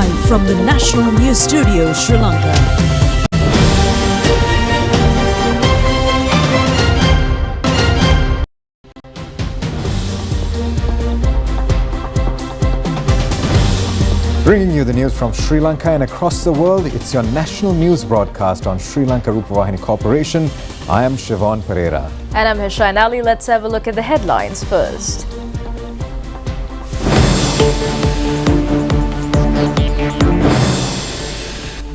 Live from the National News Studio, Sri Lanka. Bringing you the news from Sri Lanka and across the world, it's your national news broadcast on Sri Lanka Rupavahini Corporation. I am Siobhan Pereira. And I'm Hishran Ali. Let's have a look at the headlines first.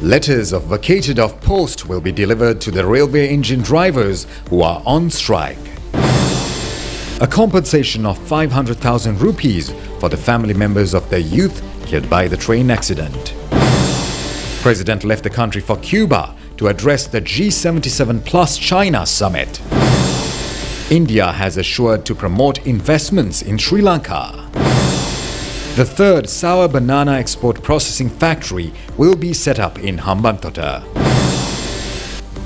Letters of vacated of post will be delivered to the railway engine drivers who are on strike. A compensation of 500,000 rupees for the family members of the youth killed by the train accident. President left the country for Cuba to address the G77 plus China summit. India has assured to promote investments in Sri Lanka. The third sour banana export processing factory will be set up in Hambantota.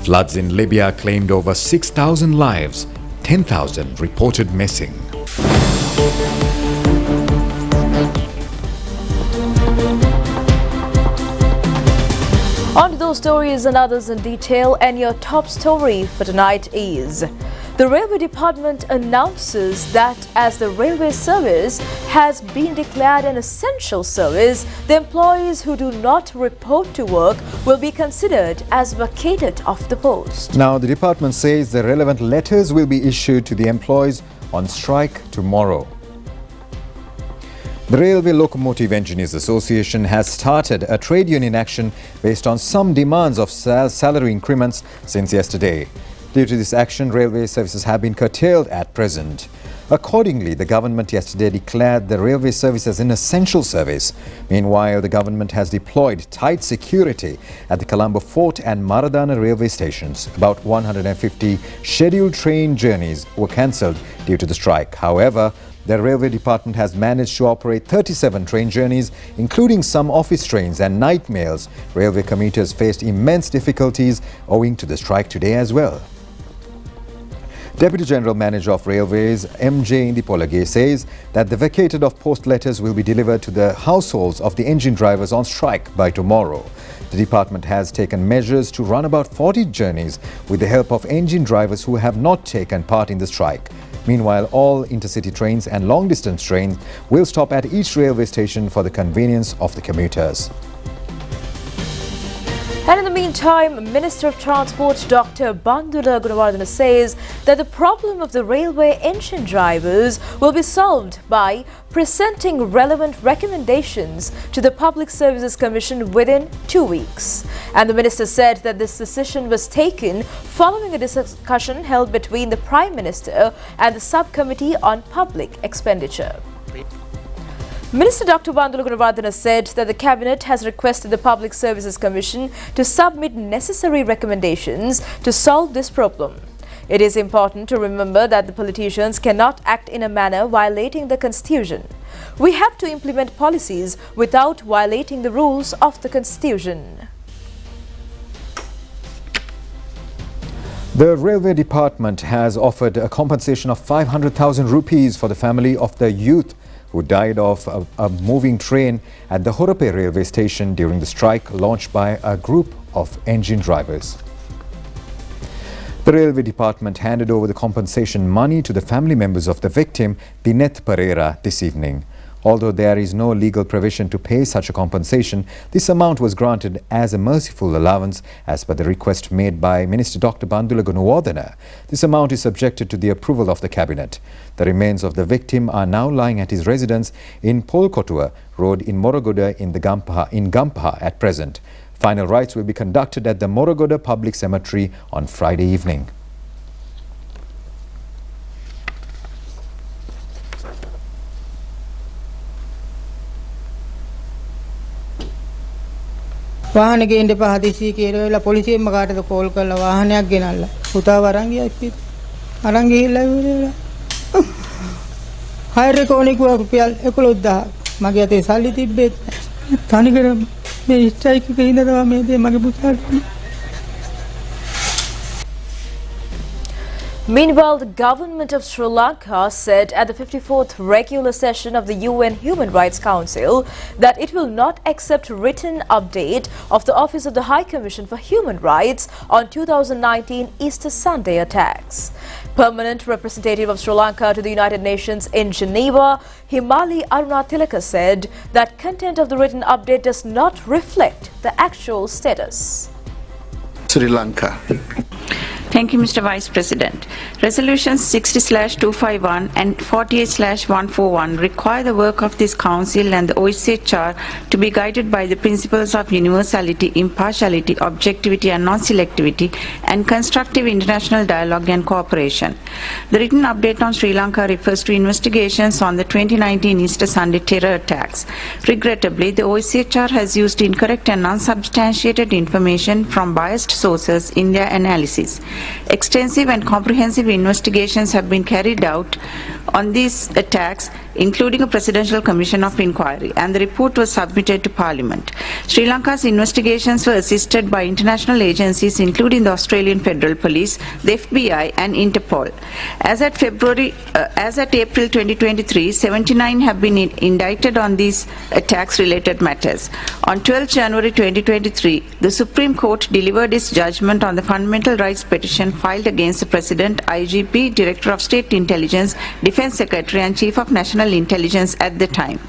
Floods in Libya claimed over 6,000 lives, 10,000 reported missing. On to those stories and others in detail, and your top story for tonight is the Railway Department announces that as the railway service has been declared an essential service, the employees who do not report to work will be considered as vacated of the post. Now, the department says the relevant letters will be issued to the employees on strike tomorrow. The Railway Locomotive Engineers Association has started a trade union action based on some demands of salary increments since yesterday. Due to this action, railway services have been curtailed at present. Accordingly, the government yesterday declared the railway service as an essential service. Meanwhile, the government has deployed tight security at the Colombo Fort and Maradana railway stations. About 150 scheduled train journeys were cancelled due to the strike. However, the railway department has managed to operate 37 train journeys, including some office trains and night mails. Railway commuters faced immense difficulties owing to the strike today as well. Deputy General Manager of Railways, M.J. Indipolage, says that the vacated of post letters will be delivered to the households of the engine drivers on strike by tomorrow. The department has taken measures to run about 40 journeys with the help of engine drivers who have not taken part in the strike. Meanwhile, all intercity trains and long-distance trains will stop at each railway station for the convenience of the commuters. And in the meantime, Minister of Transport Dr. Bandula Gunawardena says that the problem of the railway engine drivers will be solved by presenting relevant recommendations to the Public Services Commission within 2 weeks. And the minister said that this decision was taken following a discussion held between the Prime Minister and the Subcommittee on Public Expenditure. Minister Dr. Bandula Gunawardena said that the Cabinet has requested the Public Services Commission to submit necessary recommendations to solve this problem. It is important to remember that the politicians cannot act in a manner violating the Constitution. We have to implement policies without violating the rules of the Constitution. The Railway Department has offered a compensation of 500,000 rupees for the family of the youth who died off a moving train at the Horape railway station during the strike launched by a group of engine drivers. The Railway Department handed over the compensation money to the family members of the victim, Dineth Pereira, this evening. Although there is no legal provision to pay such a compensation, this amount was granted as a merciful allowance as per the request made by Minister Dr. Bandula Gunawardena. This amount is subjected to the approval of the Cabinet. The remains of the victim are now lying at his residence in Polkotua Road in Morogoda in Gampaha at present. Final rites will be conducted at the Morogoda Public Cemetery on Friday evening. वाहन गेंद पे हादिसी के रेला police मगाटे तो call कर ला वाहन आगे नाला उता वरंगी आती वरंगी हिला हाय रे कोनी को रुपया एकलोदा मगे ते साली तिब्बे थानी के मैं स्ट्राइक कहीं ना मैं दे मगे बुझा Meanwhile, the government of Sri Lanka said at the 54th regular session of the UN Human Rights Council that it will not accept written update of the Office of the High Commission for Human Rights on 2019 Easter Sunday attacks. Permanent representative of Sri Lanka to the United Nations in Geneva, Himali Arunatilaka said that content of the written update does not reflect the actual status. Sri Lanka. Thank you, Mr. Vice President. Resolutions 60/251 and 48/141 require the work of this Council and the OHCHR to be guided by the principles of universality, impartiality, objectivity and non-selectivity, and constructive international dialogue and cooperation. The written update on Sri Lanka refers to investigations on the 2019 Easter Sunday terror attacks. Regrettably, the OHCHR has used incorrect and unsubstantiated information from biased sources in their analysis. Extensive and comprehensive investigations have been carried out on these attacks, including a Presidential Commission of Inquiry, and the report was submitted to Parliament. Sri Lanka's investigations were assisted by international agencies including the Australian Federal Police, the FBI and Interpol. As at April 2023, 79 have been indicted on these attacks-related matters. On 12 January 2023, the Supreme Court delivered its judgment on the fundamental rights petition filed against the President, IGP, Director of State Intelligence, Defence Secretary and Chief of National Intelligence at the time.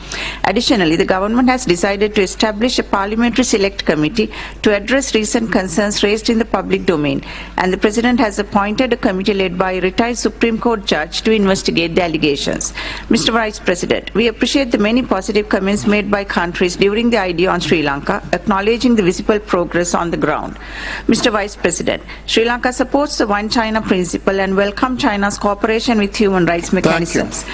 Additionally, the government has decided to establish a parliamentary select committee to address recent concerns raised in the public domain, and the President has appointed a committee led by a retired Supreme Court judge to investigate the allegations. Mr. Vice President, we appreciate the many positive comments made by countries during the IDA on Sri Lanka, acknowledging the visible progress on the ground. Mr. Vice President, Sri Lanka supports the One China principle and welcomes China's cooperation with human rights mechanisms.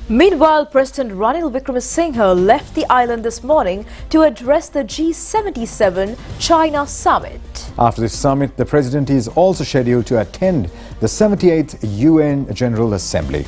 Meanwhile, President Ranil Wickremesinghe left the island this morning to address the G77 China summit. After this summit, the president is also scheduled to attend the 78th UN General Assembly.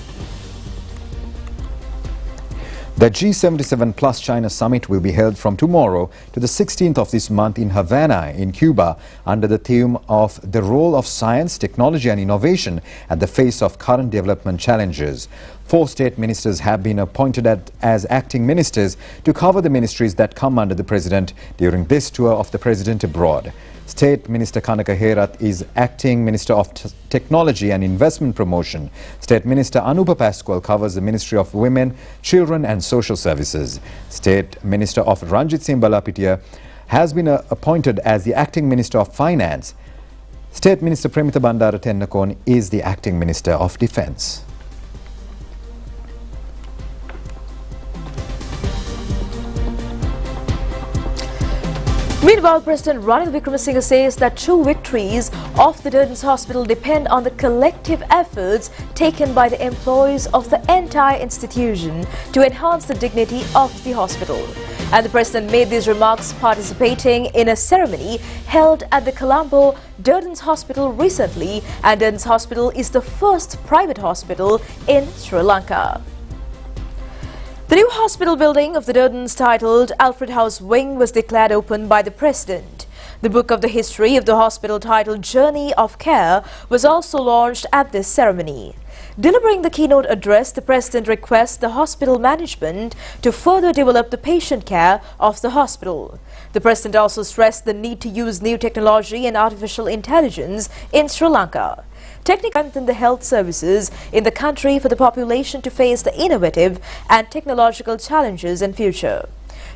The G77 plus China summit will be held from tomorrow to the 16th of this month in Havana, in Cuba, under the theme of the role of science, technology and innovation at the face of current development challenges. 4 state ministers have been appointed as acting ministers to cover the ministries that come under the president during this tour of the president abroad. State Minister Kanaka Herath is Acting Minister of Technology and Investment Promotion. State Minister Anupa Pasquale covers the Ministry of Women, Children and Social Services. State Minister of Ranjit Singh Balapitiya has been appointed as the Acting Minister of Finance. State Minister Premita Bandara Tennakon is the Acting Minister of Defence. Meanwhile, President Ranil Wickremesinghe says that true victories of the Dodens Hospital depend on the collective efforts taken by the employees of the entire institution to enhance the dignity of the hospital. And the President made these remarks participating in a ceremony held at the Colombo Dodens Hospital recently, and Dodens Hospital is the first private hospital in Sri Lanka. The new hospital building of the Dodens, titled Alfred House Wing, was declared open by the President. The book of the history of the hospital, titled Journey of Care, was also launched at this ceremony. Delivering the keynote address, the President requests the hospital management to further develop the patient care of the hospital. The President also stressed the need to use new technology and artificial intelligence in Sri Lanka. Technically strengthen the health services in the country for the population to face the innovative and technological challenges in future.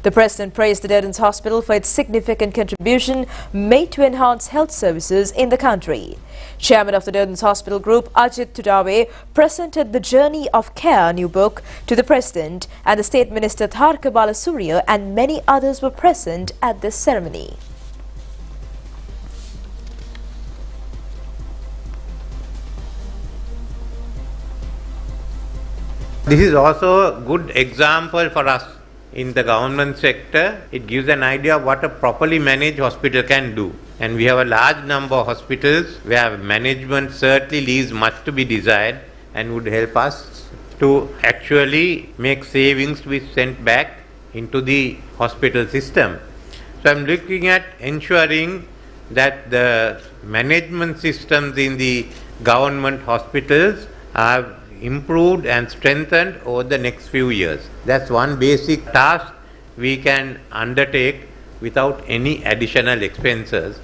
The President praised the Dodens Hospital for its significant contribution made to enhance health services in the country. Chairman of the Dodens Hospital Group, Ajit Tudave, presented the Journey of Care new book to the President, and the State Minister Tharka Balasuriya and many others were present at this ceremony. This is also a good example for us in the government sector. It gives an idea of what a properly managed hospital can do. And we have a large number of hospitals where management certainly leaves much to be desired and would help us to actually make savings to be sent back into the hospital system. So I'm looking at ensuring that the management systems in the government hospitals have improved and strengthened over the next few years. That's one basic task we can undertake without any additional expenses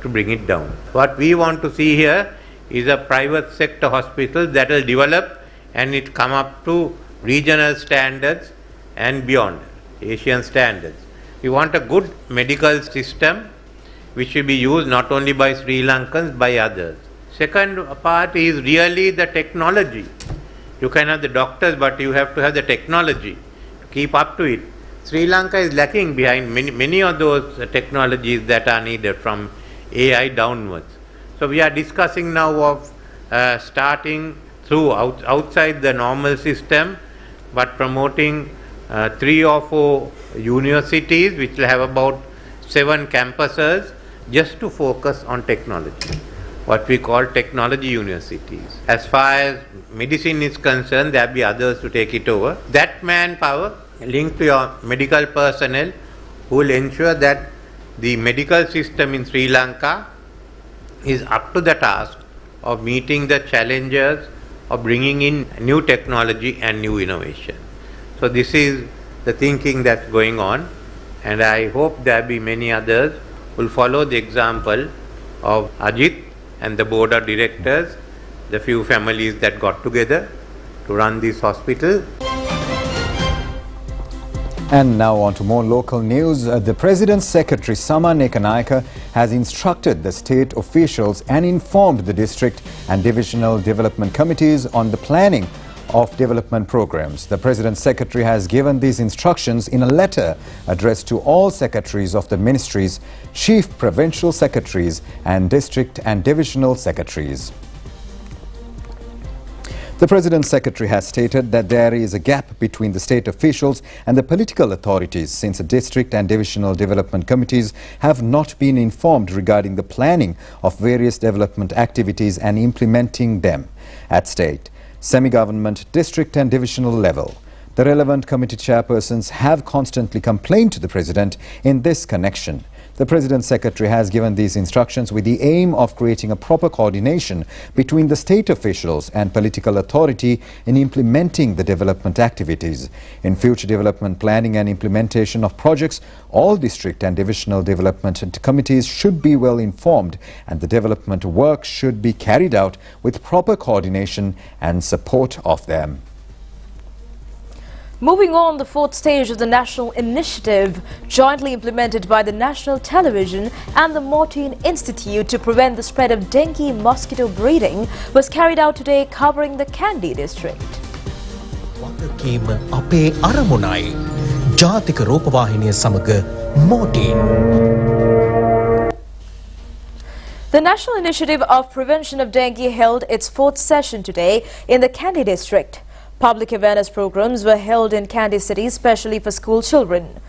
to bring it down. What we want to see here is a private sector hospital that will develop and it come up to regional standards and beyond, Asian standards. We want a good medical system which will be used not only by Sri Lankans, by others. Second part is really the technology. You can have the doctors, but you have to have the technology to keep up to it. Sri Lanka is lacking behind many of those technologies that are needed from AI downwards. So we are discussing now of starting through outside the normal system, but promoting 3 or 4 universities which will have about 7 campuses just to focus on technology, what we call technology universities. As far as medicine is concerned, there will be others to take it over. That manpower linked to your medical personnel who will ensure that the medical system in Sri Lanka is up to the task of meeting the challenges of bringing in new technology and new innovation. So this is the thinking that's going on, and I hope there will be many others who will follow the example of Ajit and the board of directors, the few families that got together to run this hospital. And now on to more local news. The President's Secretary Sama Nekanayaka has instructed the state officials and informed the district and divisional development committees on the planning of development programs. The President's Secretary has given these instructions in a letter addressed to all secretaries of the ministries, chief provincial secretaries and district and divisional secretaries. The President's Secretary has stated that there is a gap between the state officials and the political authorities since the district and divisional development committees have not been informed regarding the planning of various development activities and implementing them at state, semi-government, district and divisional level. The relevant committee chairpersons have constantly complained to the President in this connection. The President's Secretary has given these instructions with the aim of creating a proper coordination between the state officials and political authority in implementing the development activities. In future development planning and implementation of projects, all district and divisional development committees should be well informed and the development work should be carried out with proper coordination and support of them. Moving on, the 4th stage of the national initiative, jointly implemented by the National Television and the Mortein Institute to prevent the spread of dengue mosquito breeding, was carried out today covering the Kandy district. අපේ අරමුණයි ජාතික රූපවාහිනිය සමග Mortein. The National Initiative of Prevention of Dengue held its 4th session today in the Kandy district. Public awareness programs were held in Kandy city, especially for school children.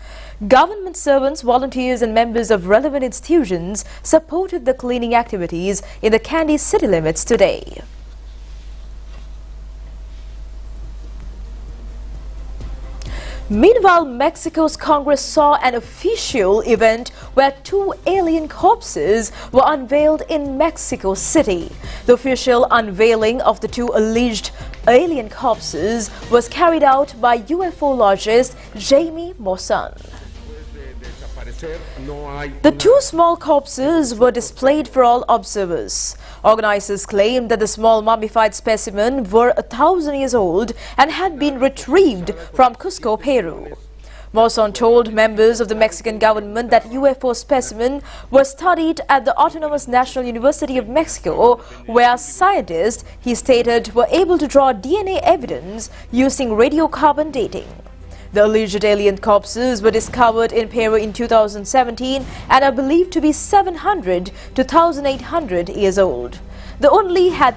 Government servants, volunteers and members of relevant institutions supported the cleaning activities in the Kandy city limits today. Meanwhile, Mexico's Congress saw an official event where 2 alien corpses were unveiled in Mexico City. The official unveiling of the 2 alleged alien corpses was carried out by ufologist Jaime Maussan. The 2 small corpses were displayed for all observers. Organizers claimed that the small mummified specimen were 1,000 years old and had been retrieved from Cusco, Peru. Maussan told members of the Mexican government that UFO specimen was studied at the Autonomous National University of Mexico, where scientists, he stated, were able to draw DNA evidence using radiocarbon dating. The alleged alien corpses were discovered in Peru in 2017 and are believed to be 700 to 1,800 years old. The only had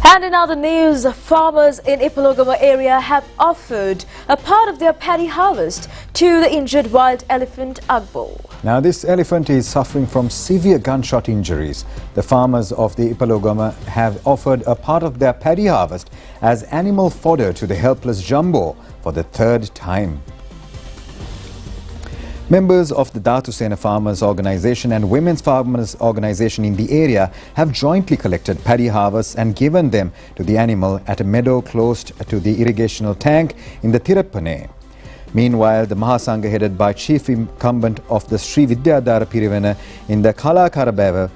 And in other news, farmers in Ipalogama area have offered a part of their paddy harvest to the injured wild elephant Agbo. Now, this elephant is suffering from severe gunshot injuries. The farmers of the Ipalogama have offered a part of their paddy harvest as animal fodder to the helpless Jumbo for the third time. Members of the Dhatu Sena Farmers Organization and Women's Farmers Organization in the area have jointly collected paddy harvests and given them to the animal at a meadow close to the irrigational tank in the Tirapane. Meanwhile, the Mahasangha, headed by Chief Incumbent of the Sri Vidyadhara Pirivena in the Kala Karabeva,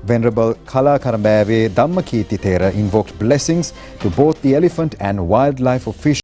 Venerable Kala Karabeve Dhammakirti Thera, invoked blessings to both the elephant and wildlife officials.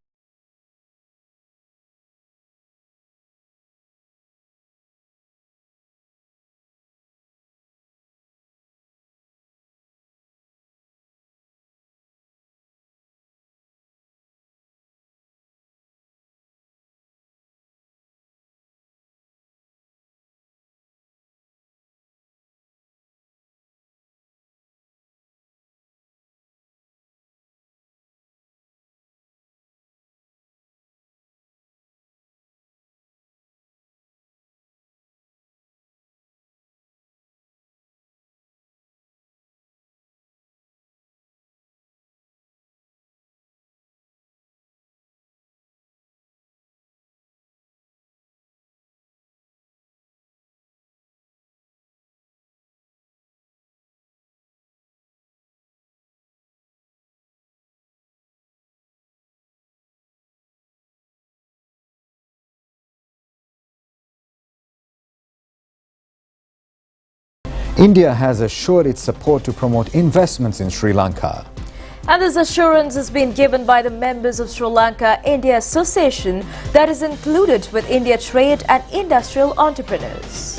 India has assured its support to promote investments in Sri Lanka. And this assurance has been given by the members of Sri Lanka India Association that is included with India Trade and Industrial Entrepreneurs.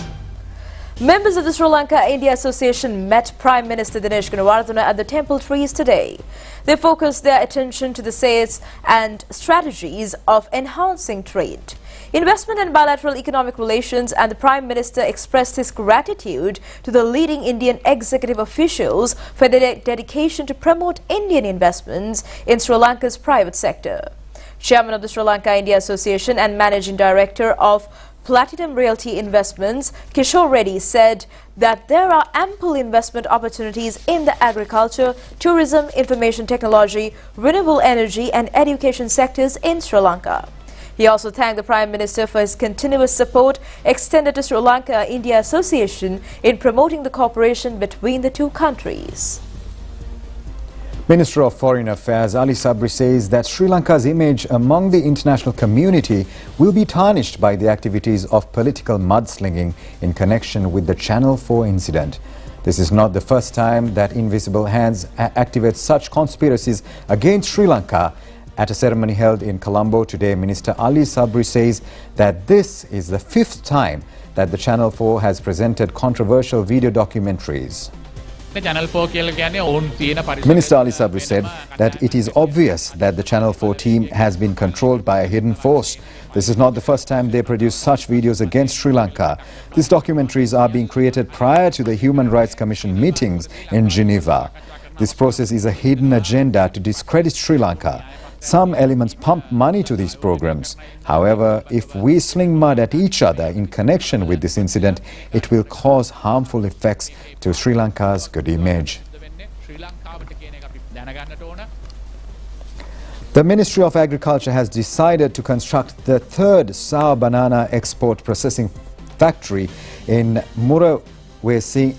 Members of the Sri Lanka India Association met Prime Minister Dinesh Gunawardena at the Temple Trees today. They focused their attention to the sales and strategies of enhancing trade, investment and bilateral economic relations, and the Prime Minister expressed his gratitude to the leading Indian executive officials for their dedication to promote Indian investments in Sri Lanka's private sector. Chairman of the Sri Lanka India Association and Managing Director of Platinum Realty Investments, Kishore Reddy, said that there are ample investment opportunities in the agriculture, tourism, information technology, renewable energy and education sectors in Sri Lanka. He also thanked the Prime Minister for his continuous support extended to Sri Lanka India Association in promoting the cooperation between the two countries. Minister of Foreign Affairs Ali Sabri says that Sri Lanka's image among the international community will be tarnished by the activities of political mudslinging in connection with the Channel 4 incident. This is not the first time that invisible hands activate such conspiracies against Sri Lanka. At a ceremony held in Colombo today, Minister Ali Sabri says that this is the fifth time that the Channel 4 has presented controversial video documentaries. Minister Ali Sabri said that it is obvious that the Channel 4 team has been controlled by a hidden force. This is not the first time they produce such videos against Sri Lanka. These documentaries are being created prior to the Human Rights Commission meetings in Geneva. This process is a hidden agenda to discredit Sri Lanka. Some elements pump money to these programs. However, if we sling mud at each other in connection with this incident, it will cause harmful effects to Sri Lanka's good image. The Ministry of Agriculture has decided to construct the third sour banana export processing factory in Murawesin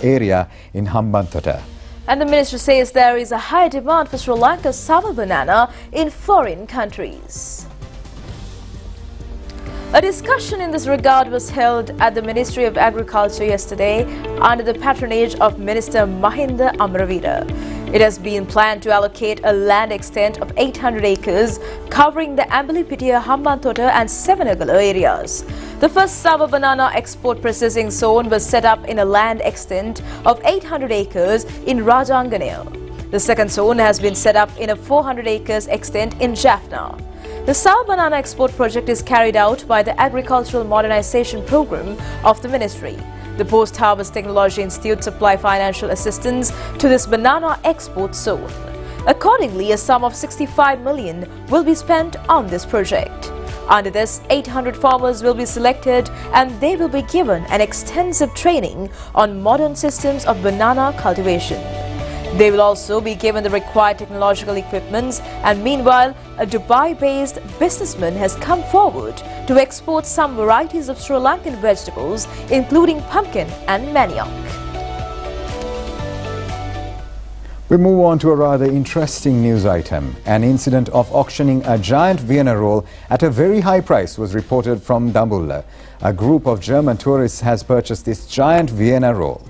area in Hambantota. And the minister says there is a high demand for Sri Lanka's sour banana in foreign countries. A discussion in this regard was held at the Ministry of Agriculture yesterday under the patronage of Minister Mahinda Amravira. It has been planned to allocate a land extent of 800 acres covering the Ambalipitia, Hambantota and Sevenagala areas. The first sour banana export processing zone was set up in a land extent of 800 acres in Rajanganil. The second zone has been set up in a 400 acres extent in Jaffna. The sour banana export project is carried out by the Agricultural Modernization Program of the Ministry. The Post-Harvest Technology Institute supply financial assistance to this banana export zone. Accordingly, a sum of 65 million will be spent on this project. Under this, 800 farmers will be selected and they will be given an extensive training on modern systems of banana cultivation. They will also be given the required technological equipments, and meanwhile, a Dubai-based businessman has come forward to export some varieties of Sri Lankan vegetables, including pumpkin and manioc. We move on to a rather interesting news item. An incident of auctioning a giant Vienna roll at a very high price was reported from Dambulla. A group of German tourists has purchased this giant Vienna roll.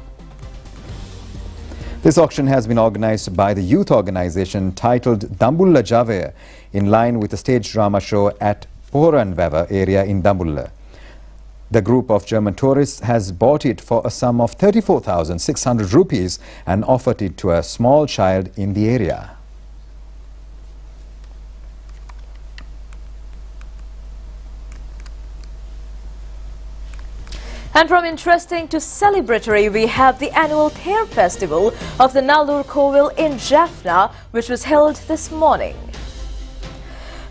This auction has been organized by the youth organization titled Dambulla Jave in line with the stage drama show at Poranväva area in Dambulla. The group of German tourists has bought it for a sum of 34,600 rupees and offered it to a small child in the area. And from interesting to celebratory, we have the annual Thair Festival of the Nallur Kovil in Jaffna, which was held this morning.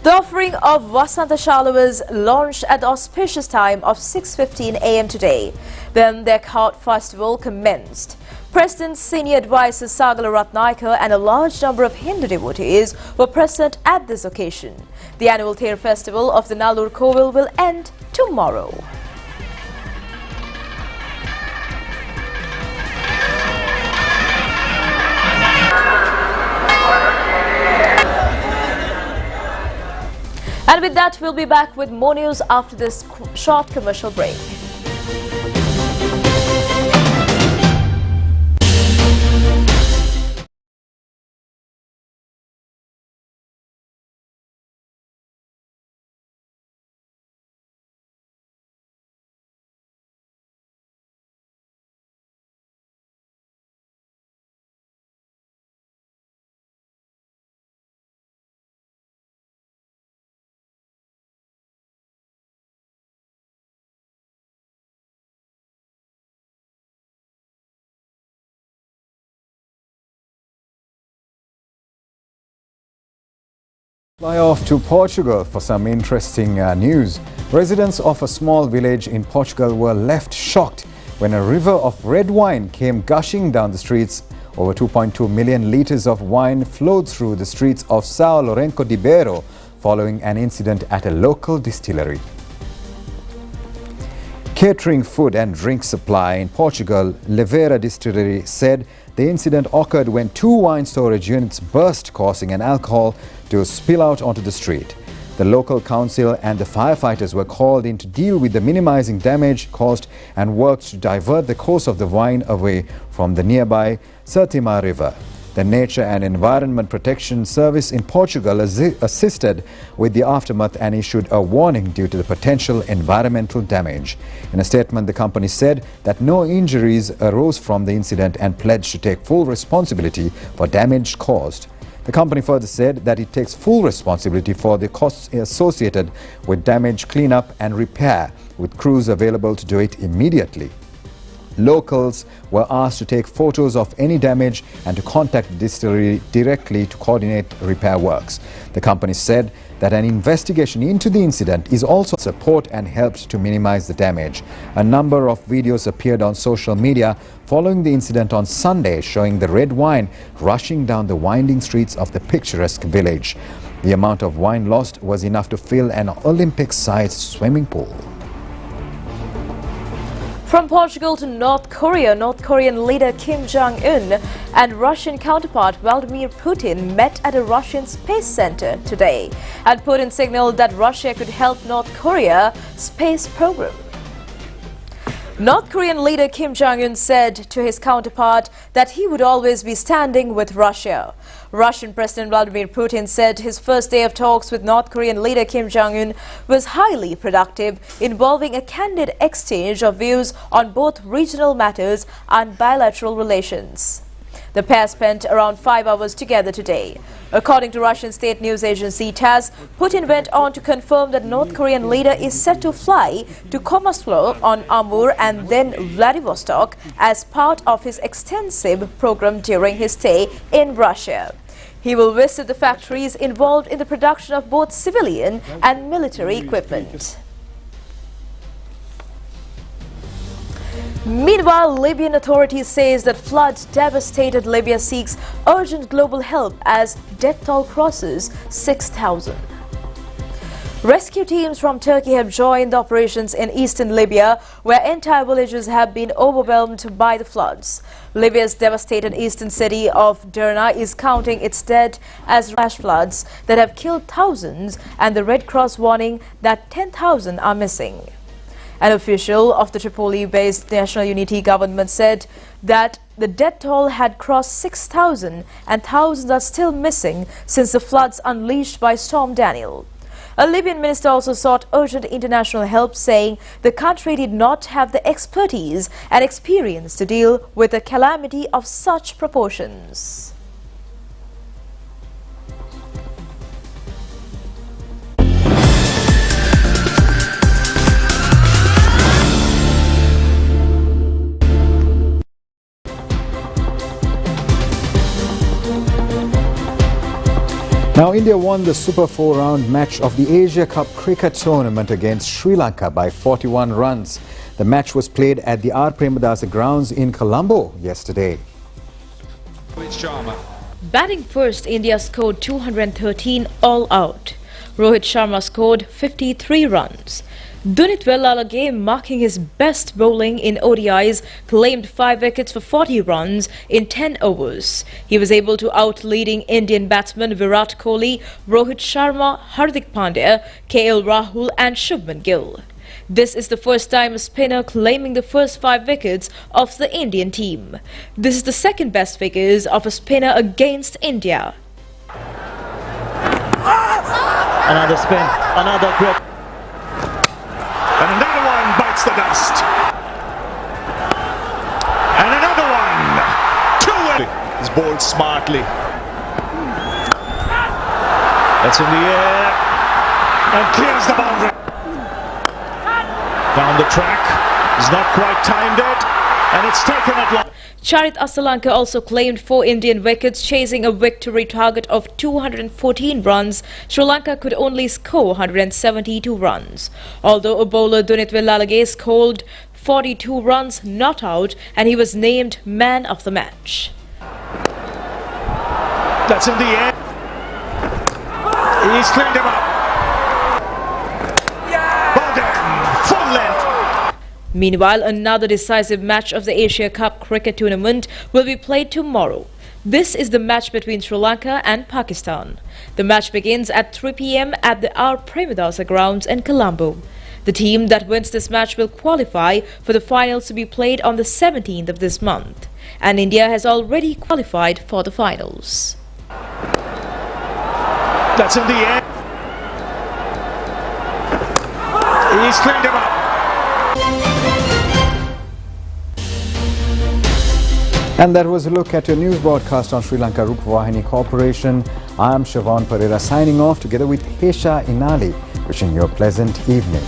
The offering of Vasanta Shala was launched at the auspicious time of 6:15 a.m. today. Then their cart festival commenced. President, senior advisor Sagala Ratnayaka and a large number of Hindu devotees were present at this occasion. The annual Thair Festival of the Nallur Kovil will end tomorrow. And with that, we'll be back with more news after this short commercial break. Fly off to Portugal for some interesting news. Residents of a small village in Portugal were left shocked when a river of red wine came gushing down the streets. Over 2.2 million litres of wine flowed through the streets of São Lourenço de Beiro following an incident at a local distillery. Catering food and drink supply in Portugal, Levera Distillery said the incident occurred when two wine storage units burst, causing an alcohol to spill out onto the street. The local council and the firefighters were called in to deal with the minimizing damage caused and worked to divert the course of the wine away from the nearby Sertima River. The Nature and Environment Protection Service in Portugal assisted with the aftermath and issued a warning due to the potential environmental damage. In a statement, the company said that no injuries arose from the incident and pledged to take full responsibility for damage caused. The company further said that it takes full responsibility for the costs associated with damage cleanup and repair, with crews available to do it immediately. Locals were asked to take photos of any damage and to contact the distillery directly to coordinate repair works. The company said that an investigation into the incident is also support and helped to minimize the damage. A number of videos appeared on social media following the incident on Sunday, showing the red wine rushing down the winding streets of the picturesque village. The amount of wine lost was enough to fill an Olympic-sized swimming pool. From Portugal to North Korea, North Korean leader Kim Jong-un and Russian counterpart Vladimir Putin met at a Russian space center today. And Putin signaled that Russia could help North Korea's space program. North Korean leader Kim Jong-un said to his counterpart that he would always be standing with Russia. Russian President Vladimir Putin said his first day of talks with North Korean leader Kim Jong-un was highly productive, involving a candid exchange of views on both regional matters and bilateral relations. The pair spent around 5 hours together today. According to Russian state news agency TASS, Putin went on to confirm that North Korean leader is set to fly to Komsomolsk on Amur and then Vladivostok as part of his extensive program during his stay in Russia. He will visit the factories involved in the production of both civilian and military equipment. Meanwhile, Libyan authorities say that floods devastated Libya seeks urgent global help as death toll crosses 6,000. Rescue teams from Turkey have joined the operations in eastern Libya, where entire villages have been overwhelmed by the floods. Libya's devastated eastern city of Derna is counting its dead as flash floods that have killed thousands, and the Red Cross warning that 10,000 are missing. An official of the Tripoli-based National Unity government said that the death toll had crossed 6,000 and thousands are still missing since the floods unleashed by Storm Daniel. A Libyan minister also sought urgent international help, saying the country did not have the expertise and experience to deal with a calamity of such proportions. Now, India won the Super 4-round match of the Asia Cup cricket tournament against Sri Lanka by 41 runs. The match was played at the R. Premadasa grounds in Colombo yesterday. Batting first, India scored 213 all out. Rohit Sharma scored 53 runs. Dodens Hospital, marking his best bowling in ODIs, claimed 5 wickets for 40 runs in 10 overs. He was able to out leading Indian batsmen Virat Kohli, Rohit Sharma, Hardik Pandya, KL Rahul and Shubman Gill. This is the first time a spinner claiming the first 5 wickets of the Indian team. This is the second best figures of a spinner against India. Another spin, another grip. And another one bites the dust. And another one. 2 is bowled smartly. That's in the air. And clears the boundary. Down the track. He's not quite timed it. And it's taken at long. Charit Asalanka also claimed 4 Indian wickets, chasing a victory target of 214 runs. Sri Lanka could only score 172 runs. Although a bowler Dodens Hospital scored 42 runs not out, and he was named man of the match. That's in the air. He's cleaned him up. Bowden, full length. Meanwhile, another decisive match of the Asia Cup cricket tournament will be played tomorrow. This is the match between Sri Lanka and Pakistan. The match begins at 3 p.m. at the R. Premadasa grounds in Colombo. The team that wins this match will qualify for the finals to be played on the 17th of this month. And India has already qualified for the finals. That's in the air. He's cleaned him up. And that was a look at your news broadcast on Sri Lanka Rupavahini Corporation. I am Siobhan Pereira signing off together with Hesha Inali, wishing you a pleasant evening.